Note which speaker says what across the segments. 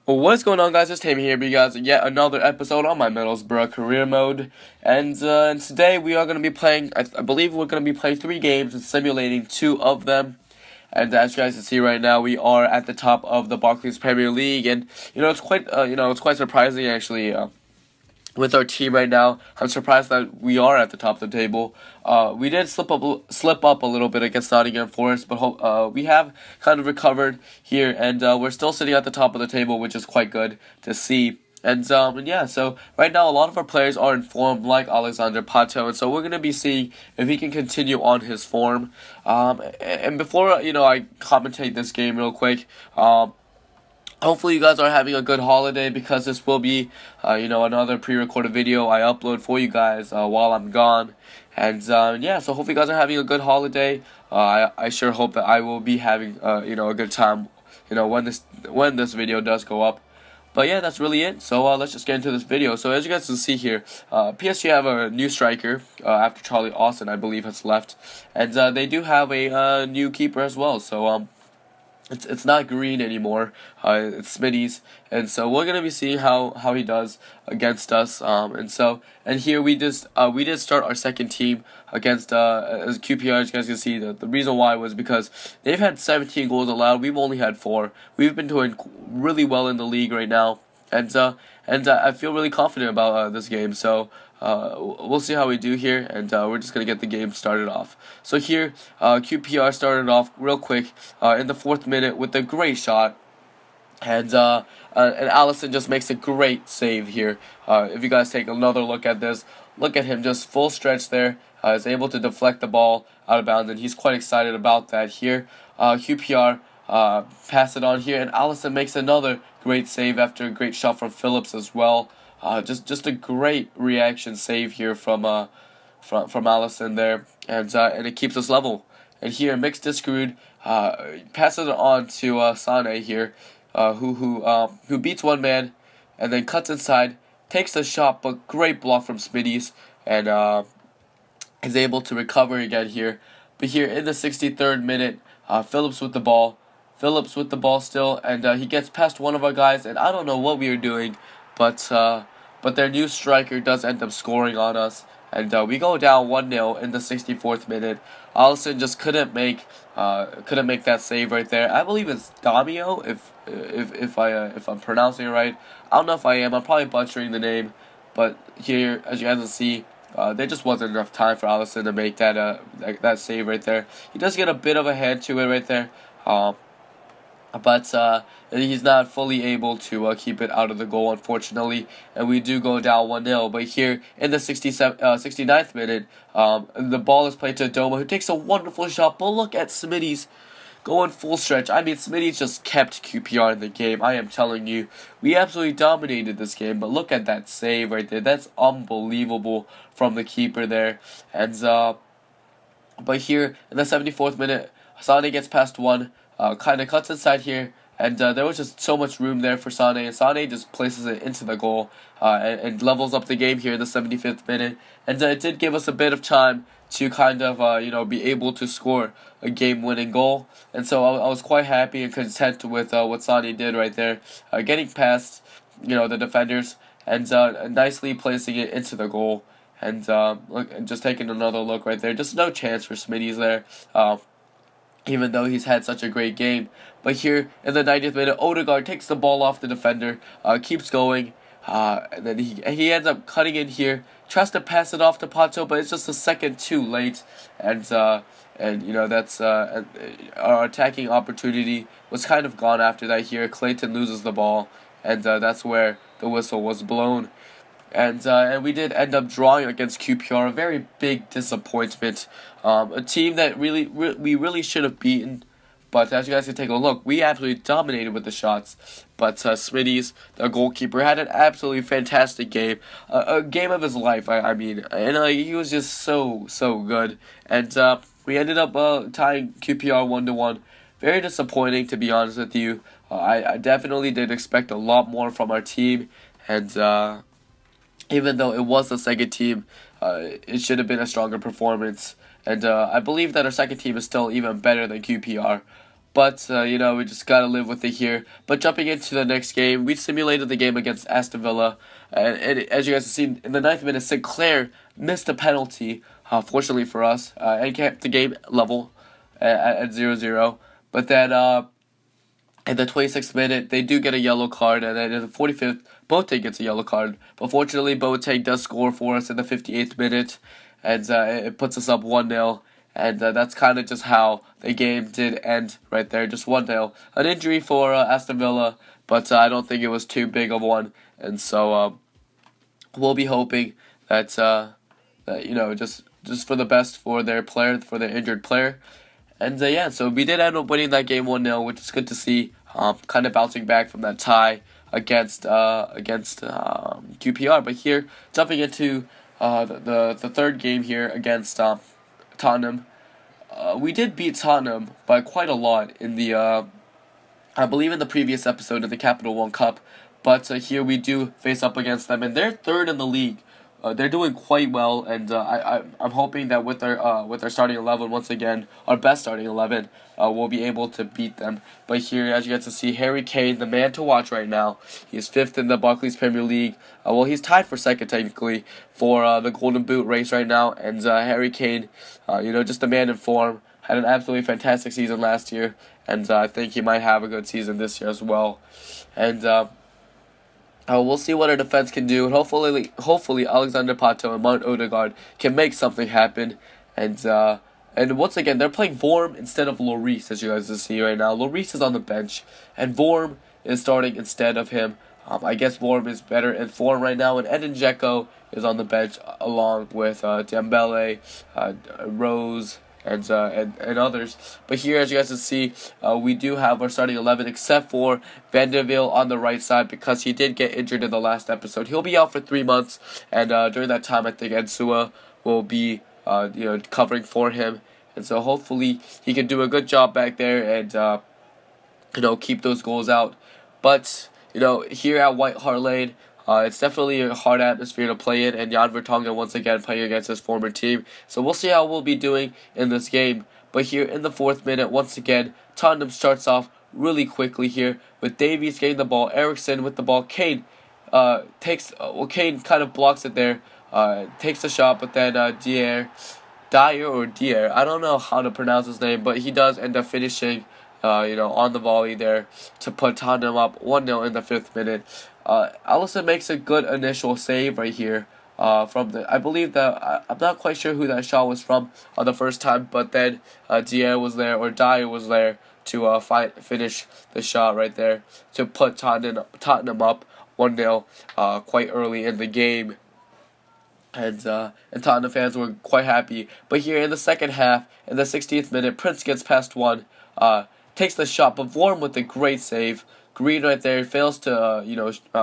Speaker 1: Well, what is going on, guys? It's Tammy here, but you guys, yet another episode on my Middlesbrough career mode. And today we are going to be playing, I believe we're going to be playing 3 games and simulating 2 of them. And as you guys can see right now, we are at the top of the Barclays Premier League. And, it's quite surprising, actually, with our team right now. I'm surprised that we are at the top of the table. We did slip up a little bit against Nottingham Forest, but we have kind of recovered here, and we're still sitting at the top of the table, which is quite good to see. And yeah, so right now a lot of our players are in form, like Alexander Pato, and so we're gonna be seeing if he can continue on his form. And before I commentate this game real quick. Hopefully you guys are having a good holiday, because this will be, another pre-recorded video I upload for you guys while I'm gone. And yeah, so hopefully you guys are having a good holiday. I sure hope that I will be having a good time, when this video does go up. But yeah, that's really it. So let's just get into this video. So as you guys can see here, PSG have a new striker after Charlie Austin, I believe, has left, and they do have a new keeper as well. So It's not Green anymore. It's Smitty's, and so we're gonna be seeing how he does against us. And here we did start our second team against as QPR. As you guys can see, the reason why was because they've had 17 goals allowed. We've only had 4. We've been doing really well in the league right now, and I feel really confident about this game. So we'll see how we do here, and we're just going to get the game started off. So here, QPR started off real quick in the 4th minute with a great shot, and Allison just makes a great save here. If you guys take another look at this, look at him just full stretch there, is able to deflect the ball out of bounds, and he's quite excited about that here. QPR pass it on here, and Allison makes another great save after a great shot from Phillips as well. Just a great reaction save here from Allison there, and it keeps us level. And here, Mix Discrude passes it on to Sane here, who beats one man, and then cuts inside, takes the shot, but great block from Smitty's, and is able to recover again here. But here in the 63rd minute, Phillips with the ball still, and he gets past one of our guys, and I don't know what we were doing, but their new striker does end up scoring on us, and we go down 1-0 in the 64th minute. Allison just couldn't make that save right there. I believe it's Damio, if I'm pronouncing it right. I don't know if I am. I'm probably butchering the name, but here, as you guys can see, there just wasn't enough time for Allison to make that save right there. He does get a bit of a hand to it right there. But he's not fully able to keep it out of the goal, unfortunately, and we do go down 1-0. But here in the 69th minute, the ball is played to Doma, who takes a wonderful shot. But look at Smitty's going full stretch. I mean, Smitty's just kept QPR in the game. I am telling you, we absolutely dominated this game. But look at that save right there. That's unbelievable from the keeper there. And but here in the 74th minute, Sane gets past one. Kind of cuts inside here, and there was just so much room there for Sane, and Sane just places it into the goal and levels up the game here in the 75th minute. And it did give us a bit of time to kind of be able to score a game-winning goal, and so I was quite happy and content with what Sane did right there, getting past the defenders and nicely placing it into the goal. And just taking another look right there, just no chance for Smitty's there. Even though he's had such a great game. But here in the 90th minute, Odegaard takes the ball off the defender, keeps going, and then he ends up cutting in here, tries to pass it off to Pato, but it's just a second too late, and that's our attacking opportunity was kind of gone after that here. Clayton loses the ball, and that's where the whistle was blown. And we did end up drawing against QPR, a very big disappointment. A team that we really should have beaten, but as you guys can take a look, we absolutely dominated with the shots. But Smitty's, the goalkeeper, had an absolutely fantastic game, a game of his life. I mean, and he was just so good. And we ended up tying QPR 1-1. Very disappointing, to be honest with you. I definitely did expect a lot more from our team, and even though it was the second team, it should have been a stronger performance. And I believe that our second team is still even better than QPR. But, we just got to live with it here. But jumping into the next game, we simulated the game against Aston Villa. And as you guys have seen, in the 9th minute, Sinclair missed a penalty, fortunately for us, and kept the game level at 0-0. But then in the 26th minute, they do get a yellow card. And then in the 45th, Boateng gets a yellow card. But fortunately, Boateng does score for us in the 58th minute. And it puts us up 1-0. And that's kind of just how the game did end right there, just 1-0. An injury for Aston Villa, but I don't think it was too big of one. And so we'll be hoping that just for the best for their player, for their injured player. And so we did end up winning that game 1-0, which is good to see. Kind of bouncing back from that tie against QPR. But here, jumping into the third game here against Tottenham. We did beat Tottenham by quite a lot in the, I believe in the previous episode of the Capital One Cup, but here we do face up against them, and they're third in the league. They're doing quite well, and I'm hoping that with their starting 11 once again, our best starting 11, we'll be able to beat them. But here, as you get to see, Harry Kane, the man to watch right now. He is 5th in the Barclays Premier League. Well, he's tied for 2nd technically for the Golden Boot race right now, and Harry Kane, just a man in form, had an absolutely fantastic season last year, and I think he might have a good season this year as well. And we'll see what our defense can do, and hopefully Alexander Pato and Martin Odegaard can make something happen. And once again, they're playing Vorm instead of Lloris, as you guys can see right now. Lloris is on the bench, and Vorm is starting instead of him. I guess Vorm is better in form right now, and Edin Dzeko is on the bench along with Dembele, Rose, and others. But here, as you guys can see, we do have our starting 11, except for Van der Veel on the right side, because he did get injured in the last episode. He'll be out for 3 months, and during that time, I think Ensua will be covering for him. And so hopefully he can do a good job back there and keep those goals out. But here at White Hart Lane, it's definitely a hard atmosphere to play in, and Jan Vertonghen once again playing against his former team. So we'll see how we'll be doing in this game. But here in the 4th minute, once again, Tottenham starts off really quickly here with Davies getting the ball, Eriksson with the ball. Kane Kane kind of blocks it there, takes the shot, but then Dier, I don't know how to pronounce his name, but he does end up finishing on the volley there to put Tottenham up 1-0 in the 5th minute. Alisson makes a good initial save right here. I'm not quite sure who that shot was from the first time, but then Dyer was there to finish the shot right there to put Tottenham up 1-0 quite early in the game. And Tottenham fans were quite happy. But here in the second half, in the 60th minute, Prince gets past one, takes the shot, but Vorm with a great save. Green right there fails to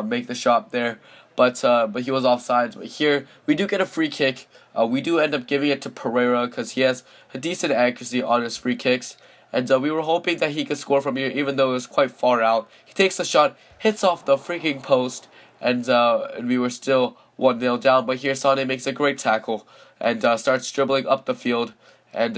Speaker 1: make the shot there, but he was offsides. But here we do get a free kick. We do end up giving it to Pereira because he has a decent accuracy on his free kicks, and we were hoping that he could score from here, even though it was quite far out. He takes the shot, hits off the freaking post, and we were still 1-0 down. But here Sané makes a great tackle and starts dribbling up the field. And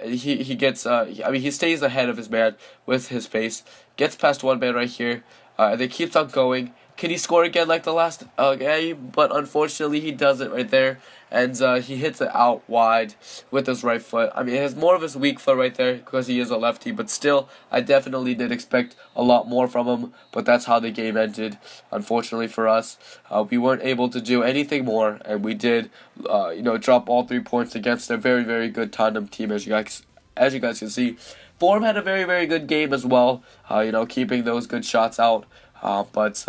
Speaker 1: he gets, he stays ahead of his man with his pace, gets past one man right here, and then keeps on going. Can he score again like the last game? But unfortunately, he doesn't right there, and he hits it out wide with his right foot. He has more of his weak foot right there because he is a lefty, but still, I definitely did expect a lot more from him, but that's how the game ended, unfortunately for us. We weren't able to do anything more, and we did, drop all 3 points against a very, very good Tottenham team, as you guys can see. Vorm had a very, very good game as well, keeping those good shots out, but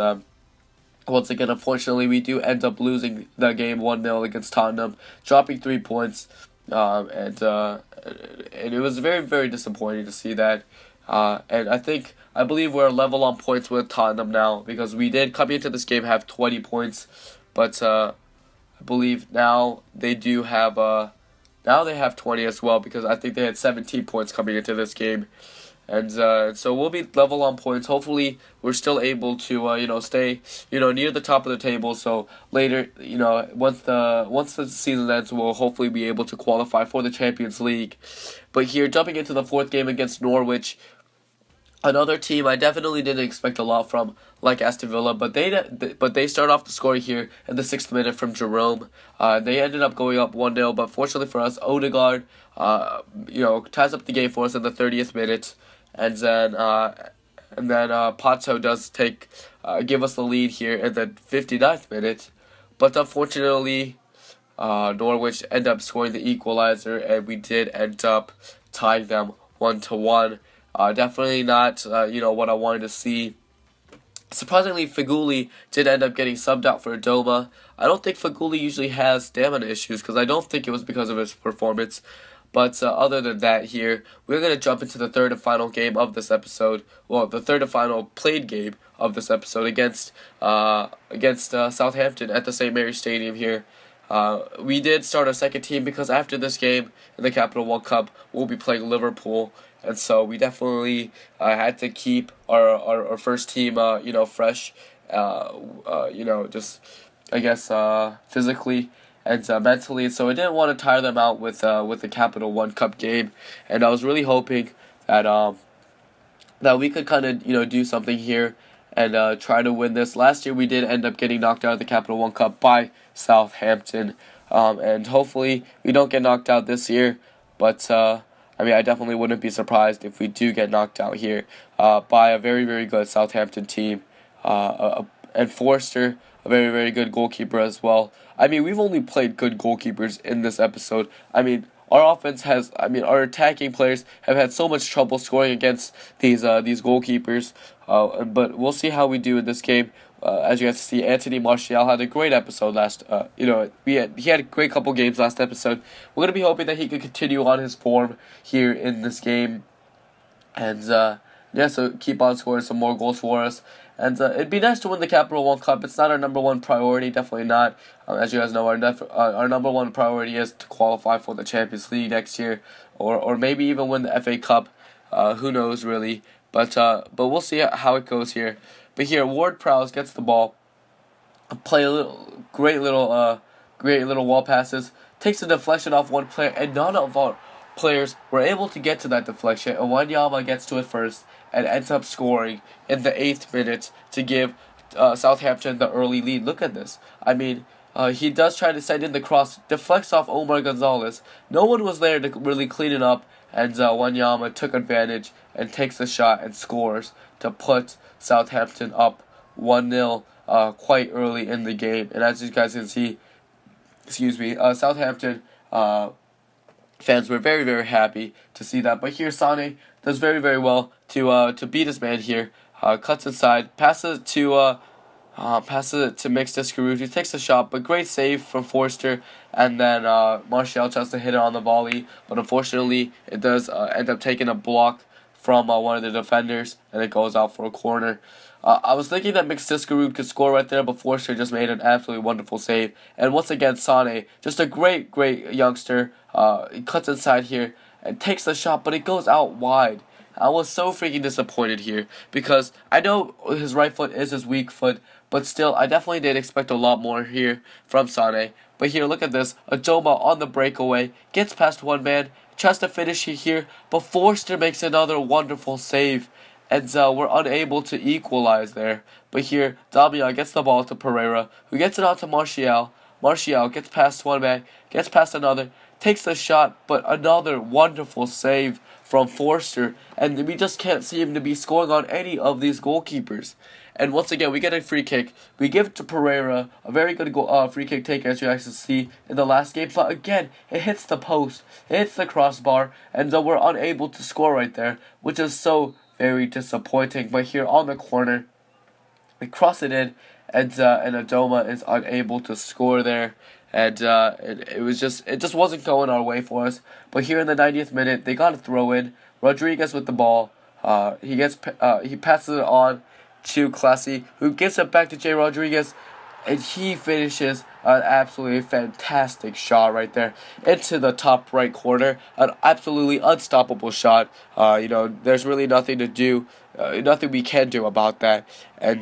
Speaker 1: once again, unfortunately, we do end up losing the game 1-0 against Tottenham, dropping 3 points, and it was very, very disappointing to see that. And I believe we're level on points with Tottenham now, because we did, coming into this game, have 20 points, but I believe now they do have, now they have 20 as well, because I think they had 17 points coming into this game. And so we'll be level on points. Hopefully, we're still able to stay near the top of the table. So later, once the season ends, we'll hopefully be able to qualify for the Champions League. But here, jumping into the 4th game against Norwich, Another team I definitely didn't expect a lot from, like Aston Villa, but they start off the scoring here in the 6th minute from Jerome. They ended up going up 1-0, but fortunately for us, Odegaard, ties up the game for us in the 30th minute, and then Pato does give us the lead here in the 59th minute, but unfortunately, Norwich end up scoring the equalizer, and we did end up tying them 1-1. Definitely not, what I wanted to see. Surprisingly, Feghouli did end up getting subbed out for Adoma. I don't think Feghouli usually has stamina issues, because I don't think it was because of his performance. But other than that here, we're going to jump into the third and final game of this episode. Well, the third and final played game of this episode against Southampton at the St. Mary's Stadium here. We did start our second team because after this game in the Capital One Cup, we'll be playing Liverpool. And so we definitely had to keep our first team, fresh, just, I guess, physically and mentally. So I didn't want to tire them out with the Capital One Cup game. And I was really hoping that we could kind of, do something here and try to win this. Last year we did end up getting knocked out of the Capital One Cup by Southampton. And hopefully we don't get knocked out this year. But I definitely wouldn't be surprised if we do get knocked out here by a very, very good Southampton team. And Forster, a very, very good goalkeeper as well. We've only played good goalkeepers in this episode. Our attacking players have had so much trouble scoring against these goalkeepers. But we'll see how we do in this game. As you guys see, Anthony Martial had a great episode he had a great couple games last episode. We're gonna be hoping that he could continue on his form here in this game, and so keep on scoring some more goals for us. And it'd be nice to win the Capital One Cup. It's not our number one priority, definitely not. As you guys know, our number one priority is to qualify for the Champions League next year, or maybe even win the FA Cup. Who knows really? But we'll see how it goes here. But here, Ward-Prowse gets the ball, play great little wall passes, takes a deflection off one player, and none of our players were able to get to that deflection. And Wanyama gets to it first and ends up scoring in the 8th minute to give Southampton the early lead. Look at this. He does try to send in the cross, deflects off Omar Gonzalez. No one was there to really clean it up, and Wanyama took advantage and takes the shot and scores to put Southampton up 1-0 quite early in the game. And as you guys can see, Southampton fans were very, very happy to see that. But here Sane does very, very well to beat his man here. Cuts inside, passes it to Mix Discaroot, who takes a shot, but great save from Forster, and then Martial tries to hit it on the volley, but unfortunately it does end up taking a block from one of the defenders, and it goes out for a corner. I was thinking that Mix Discaroot could score right there, but Forster just made an absolutely wonderful save. And once again, Sane, just a great, great youngster. He cuts inside here and takes the shot, but it goes out wide. I was so freaking disappointed here because I know his right foot is his weak foot, but still, I definitely did expect a lot more here from Sane. But here, look at this. Adoma on the breakaway, gets past one man, tries to finish it here, but Forster makes another wonderful save, and we're unable to equalize there. But here, Damian gets the ball to Pereira, who gets it out to Martial. Martial gets past one man, gets past another, takes the shot, but another wonderful save from Forster, and we just can't seem to be scoring on any of these goalkeepers. And once again, we get a free kick. We give it to Pereira, a very good free kick taker, as you guys can see in the last game. But again, it hits the post, it hits the crossbar, and we're unable to score right there, which is so very disappointing. But here on the corner, we cross it in, and Adoma is unable to score there. And it just wasn't going our way for us. But here in the 90th minute, they got a throw in. Rodriguez with the ball. He passes it on to Classy, who gives it back to Jay Rodriguez, and he finishes an absolutely fantastic shot right there into the top right corner. An absolutely unstoppable shot. There's really nothing to do, nothing we can do about that. I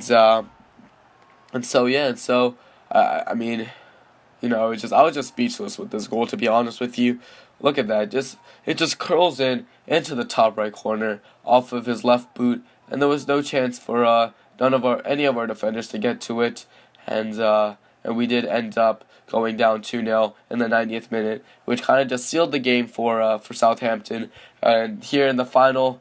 Speaker 1: was just speechless with this goal, to be honest with you. Look at that. It just curls in into the top right corner off of his left boot, and there was no chance for any of our defenders to get to it, and we did end up going down 2-0 in the 90th minute, which kind of just sealed the game for Southampton. And here in the final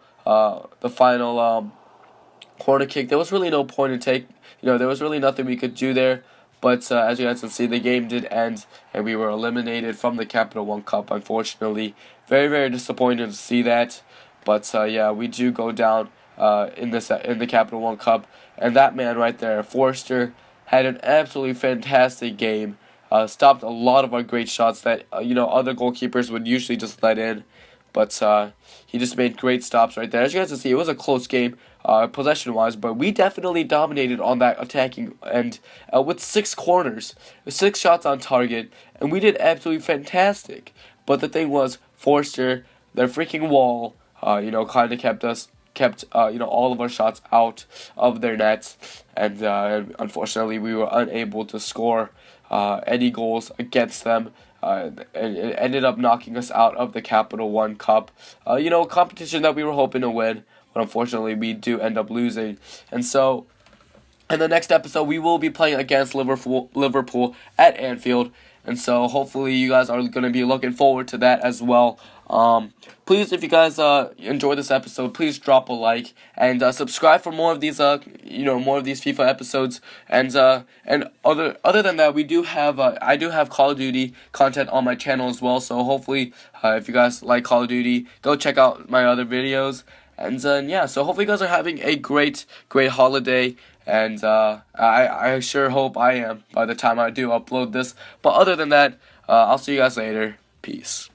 Speaker 1: corner kick, there was really no point to take. There was really nothing we could do there. But as you guys can see, the game did end, and we were eliminated from the Capital One Cup, unfortunately. Very, very disappointed to see that. But yeah, we do go down in the Capital One Cup. And that man right there, Forster, had an absolutely fantastic game. Stopped a lot of our great shots that other goalkeepers would usually just let in. But he just made great stops right there. As you guys can see, it was a close game possession-wise, but we definitely dominated on that attacking end with 6 corners, 6 shots on target, and we did absolutely fantastic. But the thing was, Forster, their freaking wall, kind of kept all of our shots out of their nets, and unfortunately we were unable to score any goals against them. And it ended up knocking us out of the Capital One Cup. Competition that we were hoping to win, but unfortunately we do end up losing. And so, in the next episode, we will be playing against Liverpool at Anfield. And so, hopefully, you guys are going to be looking forward to that as well. Please, if you guys enjoy this episode, please drop a like and subscribe for more of these more of these FIFA episodes. And other than that, I do have Call of Duty content on my channel as well. So hopefully, if you guys like Call of Duty, go check out my other videos. And yeah, so hopefully you guys are having a great holiday. And I sure hope I am by the time I do upload this. But other than that, I'll see you guys later. Peace.